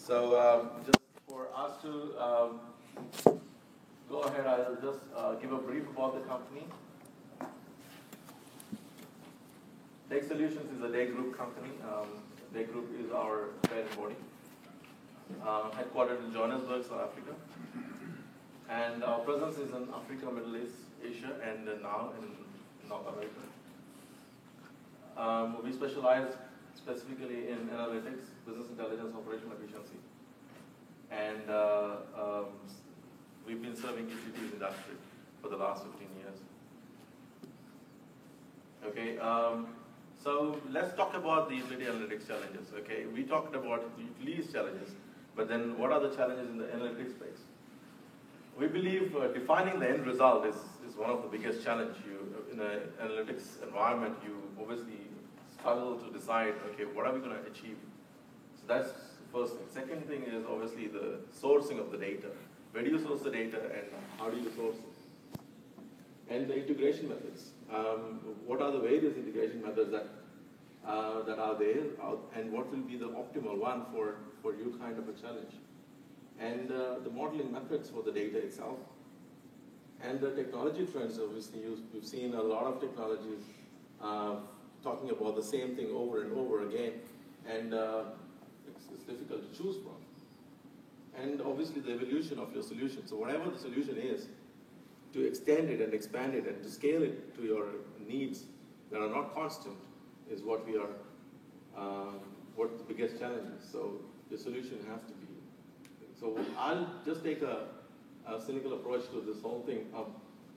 So just for us to go ahead, I'll just give a brief about the company. Tech Solutions is a day group company. Day group is our parent body, headquartered in Johannesburg, South Africa. And our presence is in Africa, Middle East, Asia, and now in North America. We specialize specifically in analytics, business intelligence, operational efficiency. And we've been serving utilities industry for the last 15 years. Okay, so let's talk about the utility analytics challenges. Okay, we talked about utilities challenges, but then what are the challenges in the analytics space? We believe defining the end result is one of the biggest challenges. In an analytics environment, you obviously struggle to decide, okay, what are we going to achieve? So that's the first thing. Second thing is obviously the sourcing of the data. Where do you source the data and how do you source it? And the integration methods. What are the various integration methods that are there, and what will be the optimal one for your kind of a challenge? And the modeling methods for the data itself. And the technology trends, obviously, we've seen a lot of technologies talking about the same thing over and over again, and it's difficult to choose from. And obviously the evolution of your solution. So whatever the solution is, to extend it and expand it and to scale it to your needs that are not constant is what we are, what the biggest challenge is. So the solution has to be. So I'll just take a cynical approach to this whole thing.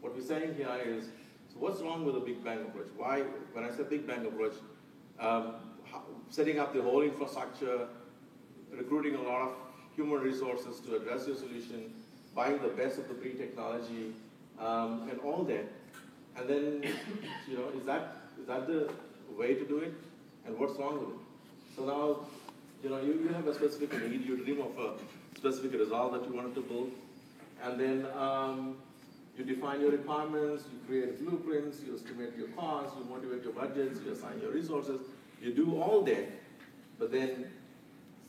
What we're saying here is, so what's wrong with a big bang approach? Why, when I say big bang approach, setting up the whole infrastructure, recruiting a lot of human resources to address your solution, buying the best of the pre-technology, and all that. And then, is that the way to do it? And what's wrong with it? So now, you have a specific need, you dream of a specific result that you wanted to build, and then you define your requirements, you create blueprints, you estimate your costs, you motivate your budgets, you assign your resources, you do all that, but then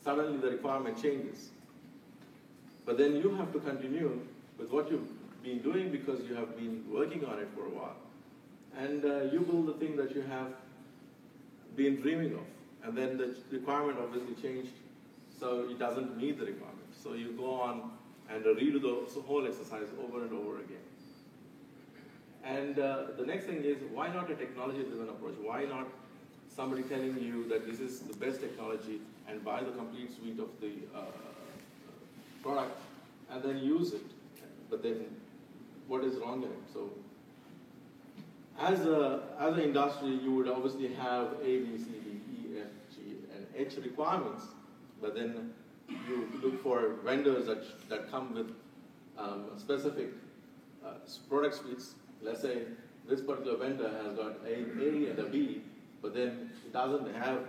suddenly the requirement changes. But then you have to continue with what you've been doing because you have been working on it for a while. And you build the thing that you have been dreaming of. And then the requirement obviously changed, so it doesn't meet the requirement. So you go on and redo the whole exercise over and over again. And the next thing is, why not a technology-driven approach? Why not somebody telling you that this is the best technology and buy the complete suite of the product and then use it? But then, what is wrong in it? So, as an industry, you would obviously have A, B, C, D, E, F, G, and H requirements, but then you look for vendors that come with specific product suites. Let's say this particular vendor has got A and a B, but then it doesn't have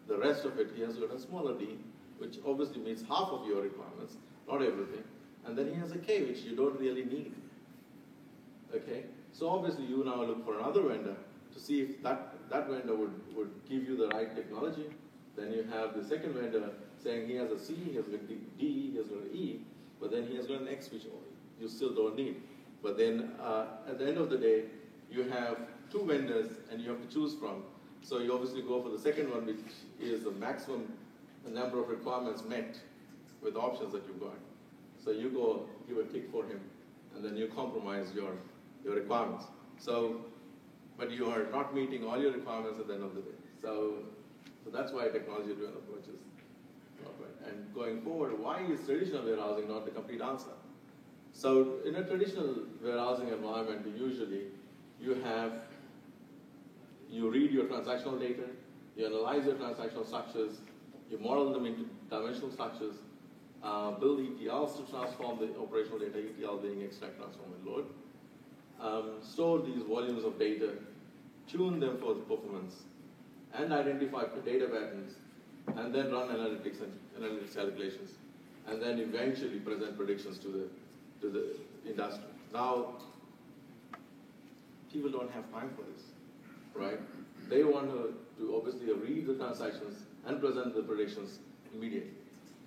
the rest of it. He has got a smaller D, which obviously meets half of your requirements, not everything. And then he has a K, which you don't really need. Okay? So obviously you now look for another vendor to see if that vendor would give you the right technology. Then you have the second vendor saying he has a C, he has got D, he has got an E, but then he has got an X, which you still don't need. But then at the end of the day, you have two vendors and you have to choose from. So you obviously go for the second one, which is the maximum number of requirements met with the options that you've got. So you go give a tick for him, and then you compromise your requirements. So, but you are not meeting all your requirements at the end of the day. So that's why technology-driven approach is not right. And going forward, why is traditional warehousing not the complete answer? So in a traditional warehousing environment, usually you read your transactional data, you analyze your transactional structures, you model them into dimensional structures, build ETLs to transform the operational data, ETL being extract, transform, and load, store these volumes of data, tune them for the performance, and identify data patterns, and then run analytics calculations, and then eventually present predictions to the industry. Now, people don't have time for this, right? They want to obviously read the transactions and present the predictions immediately.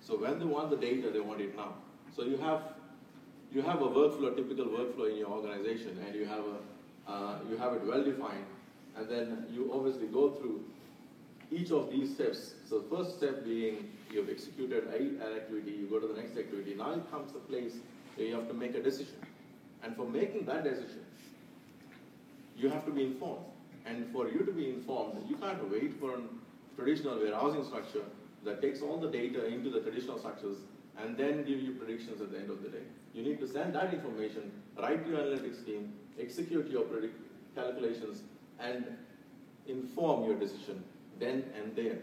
So when they want the data, they want it now. So you have a workflow, a typical workflow in your organization, and you have it well defined, and then you obviously go through each of these steps. So the first step being you've executed an activity, you go to the next activity. Now it comes the place where you have to make a decision. And for making that decision, you have to be informed. And for you to be informed, you can't wait for a traditional warehousing structure that takes all the data into the traditional structures and then give you predictions at the end of the day. You need to send that information, write to your analytics team, execute your calculations, and inform your decision then and there,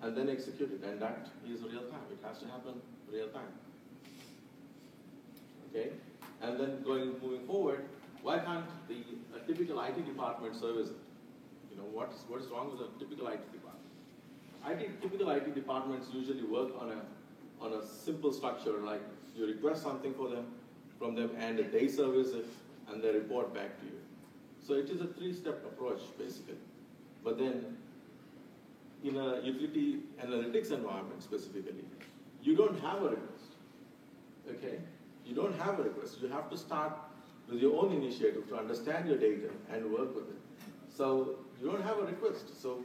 and then execute it, and that is real time. It has to happen real time. Okay? And then moving forward, why can't the typical IT department service it? You know, what's wrong with a typical IT department? Typical IT departments usually work on a simple structure, like you request something from them, and they service it, and they report back to you. So it is a three-step approach, basically. But then, in a utility analytics environment specifically, you don't have a request. Okay? You don't have a request. You have to start with your own initiative to understand your data and work with it. So you don't have a request. So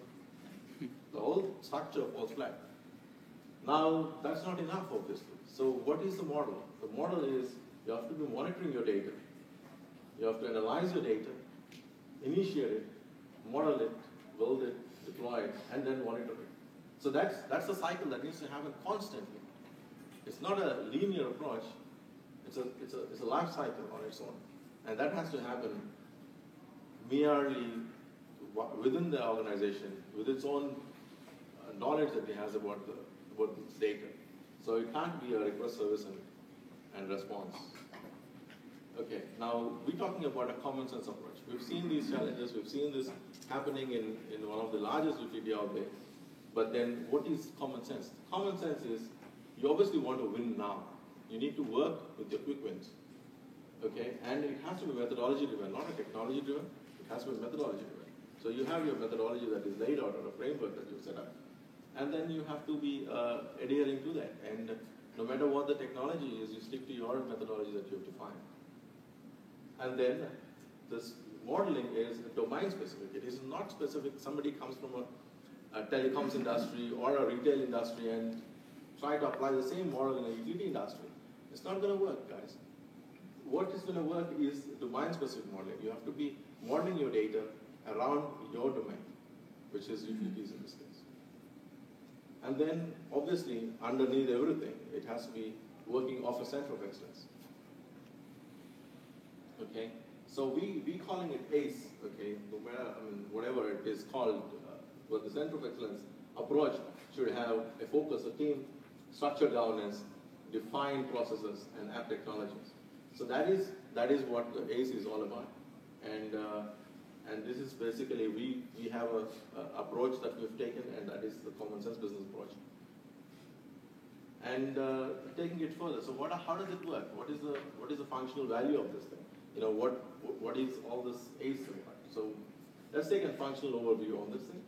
the whole structure falls flat. Now, that's not enough, obviously. So what is the model? The model is you have to be monitoring your data. You have to analyze your data, initiate it, model it, build it, deploy it, and then monitor it. So that's a cycle that needs to happen constantly. It's not a linear approach. It's a life cycle on its own. And that has to happen merely within the organization, with its own knowledge that it has about its data. So it can't be a request service and response. Okay, now we're talking about a common sense approach. We've seen these challenges, we've seen this happening in one of the largest utility out there. But then what is common sense? Common sense is you obviously want to win now. You need to work with your quick wins. Okay, and it has to be methodology driven, not a technology driven. It has to be methodology driven. So you have your methodology that is laid out, or a framework that you've set up. And then you have to be adhering to that. And no matter what the technology is, you stick to your methodology that you have defined. And then this modeling is domain specific. It is not specific. Somebody comes from a telecoms industry or a retail industry and try to apply the same model in a utility industry. It's not going to work, guys. What is going to work is domain specific modeling. You have to be modeling your data around your domain, which is utilities in this case. And then, obviously, underneath everything, it has to be working off a center of excellence. Okay? So we calling it ACE, okay? No matter, whatever it is called, but the center of excellence approach should have a focus, a team, structured governance, defined processes, and app technologies. So that is what the ACE is all about. And this is basically, we have a approach that we've taken, and that is the common sense business approach. And taking it further, so how does it work? What is the functional value of this thing? You know, what is all this ACE about? So let's take a functional overview on this thing.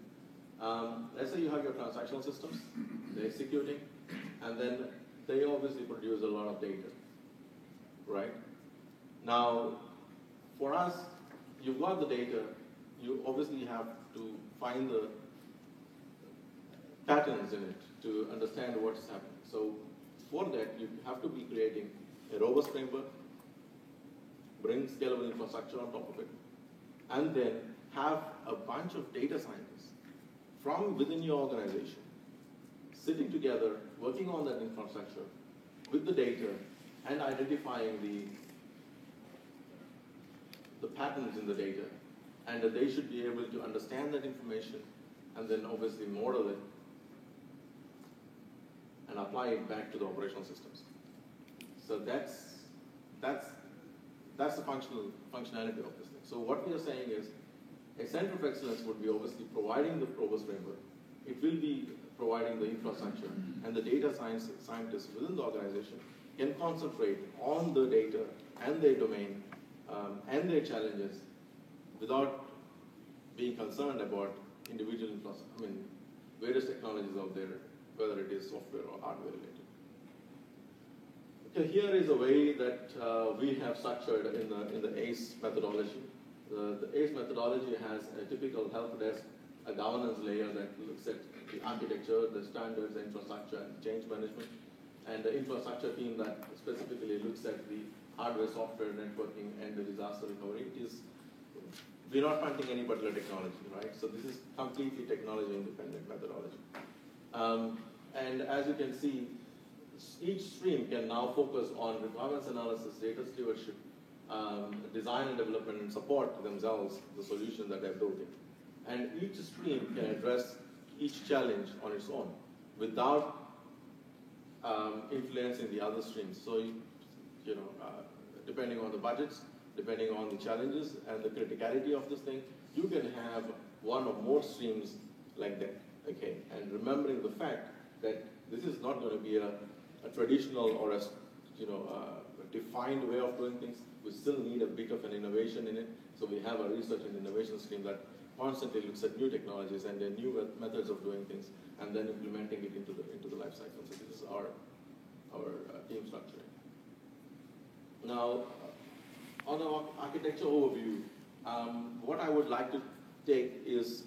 Let's say you have your transactional systems, they're executing, and then they obviously produce a lot of data, right? Now, for us, you've got the data, you obviously have to find the patterns in it to understand what's happening. So for that, you have to be creating a robust framework, bring scalable infrastructure on top of it, and then have a bunch of data scientists from within your organization sitting together, working on that infrastructure with the data and identifying the patterns in the data, and that they should be able to understand that information and then obviously model it and apply it back to the operational systems. So that's the functionality of this thing. So what we are saying is a center of excellence would be obviously providing the robust framework. It will be providing the infrastructure, and the data scientists within the organization can concentrate on the data and their domain and their challenges without being concerned about individual various technologies out there, whether it is software or hardware related. Okay, here is a way that we have structured in the ACE methodology. The ACE methodology has a typical help desk, a governance layer that looks at the architecture, the standards, the infrastructure, and change management, and the infrastructure team that specifically looks at the hardware, software, networking, and the disaster recovery. We're not punting any particular technology, right? So this is completely technology-independent methodology. And as you can see, each stream can now focus on requirements analysis, data stewardship, design and development, and support themselves the solution that they're building. And each stream can address each challenge on its own without influencing the other streams. So, depending on the budgets, depending on the challenges and the criticality of this thing, you can have one or more streams like that, okay? And remembering the fact that this is not going to be a traditional or a defined way of doing things. We still need a bit of an innovation in it. So we have a research and innovation stream that constantly looks at new technologies and new methods of doing things, and then implementing it into the life cycle. So this is our team structure. Now, on the architecture overview, what I would like to take is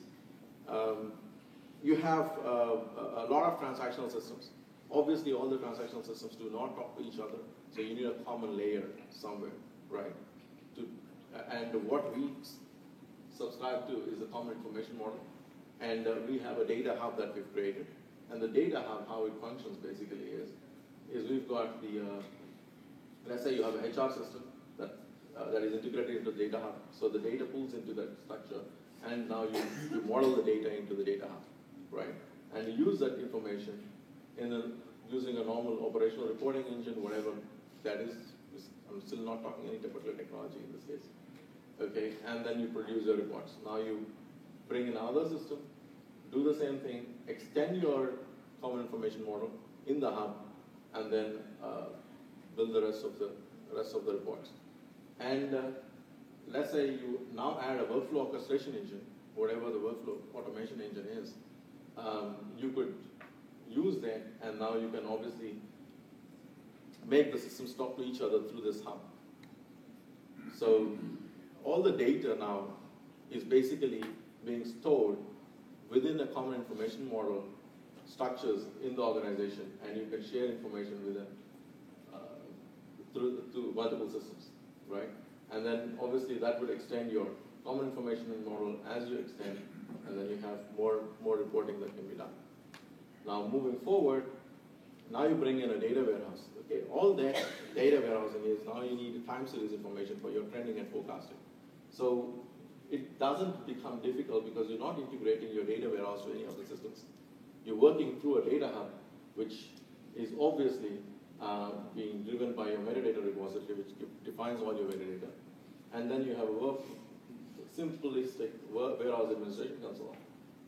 you have a lot of transactional systems. Obviously, all the transactional systems do not talk to each other, so you need a common layer somewhere, right? And what we subscribe to is a common information model, and we have a data hub that we've created. And the data hub, how it functions basically is we've got the, let's say you have an HR system that is integrated into the data hub. So the data pulls into that structure, and now you model the data into the data hub, right? And you use that information using a normal operational reporting engine, whatever that is. I'm still not talking any particular technology in this case. Okay, and then you produce your reports. Now you bring in another system, do the same thing, extend your common information model in the hub, and then build the rest of the reports. And let's say you now add a workflow orchestration engine, whatever the workflow automation engine is. You could use that, and now you can obviously make the systems talk to each other through this hub. So all the data now is basically being stored within a common information model structures in the organization, and you can share information with them through multiple systems, right? And then obviously that would extend your common information model as you extend, and then you have more reporting that can be done. Now moving forward, now you bring in a data warehouse. Okay, all that data warehousing is now you need time series information for your trending and forecasting. So it doesn't become difficult because you're not integrating your data warehouse to any of the systems. You're working through a data hub, which is obviously being driven by your metadata repository, which defines all your metadata. And then you have a simplistic warehouse administration console.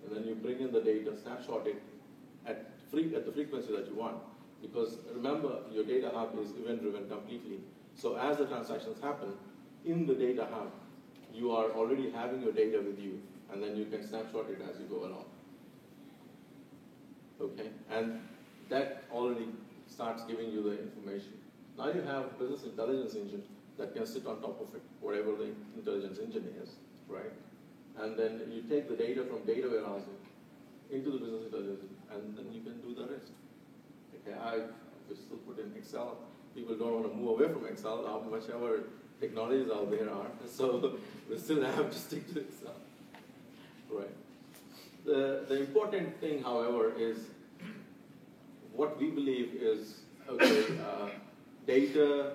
And then you bring in the data, snapshot it at the frequency that you want. Because remember, your data hub is event-driven completely. So as the transactions happen in the data hub, you are already having your data with you, and then you can snapshot it as you go along. Okay, and that already starts giving you the information. Now you have business intelligence engine that can sit on top of it, whatever the intelligence engine is, right? And then you take the data from data warehousing into the business intelligence, and then you can do the rest. Okay, I still put in Excel. People don't want to move away from Excel, whichever technologies out there are, so we still have to stick to Excel, right? The important thing, however, is what we believe is, okay, data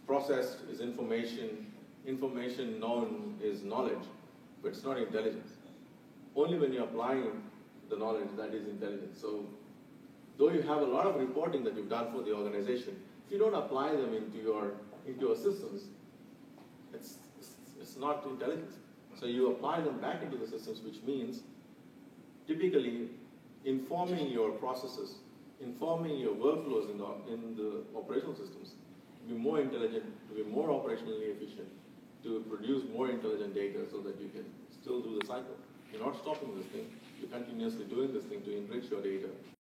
processed is information, information known is knowledge, but it's not intelligence. Only when you're applying the knowledge, that is intelligence. So, though you have a lot of reporting that you've done for the organization, if you don't apply them into your systems, it's not intelligence. So you apply them back into the systems, which means typically informing your processes, informing your workflows in the operational systems, to be more intelligent, to be more operationally efficient, to produce more intelligent data so that you can still do the cycle. You're not stopping this thing. You're continuously doing this thing to enrich your data